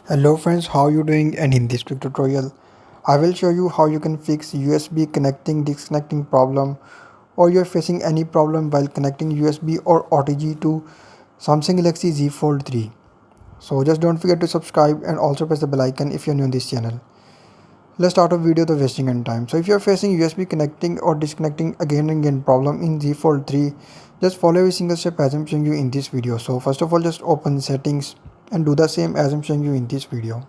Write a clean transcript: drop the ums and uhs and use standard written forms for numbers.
Hello friends, how you doing? And in this quick tutorial, I will show you how you can fix USB connecting disconnecting problem, or you're facing any problem while connecting USB or OTG to Samsung Galaxy Z Fold 3. So just don't forget to subscribe and also press the bell icon if you're new on this channel. Let's start a video without wasting any time. So if you're facing USB connecting or disconnecting again and again problem in Z Fold 3, just follow every single step as I'm showing you in this video. So first of all, just open settings and do the same as I'm showing you in this video.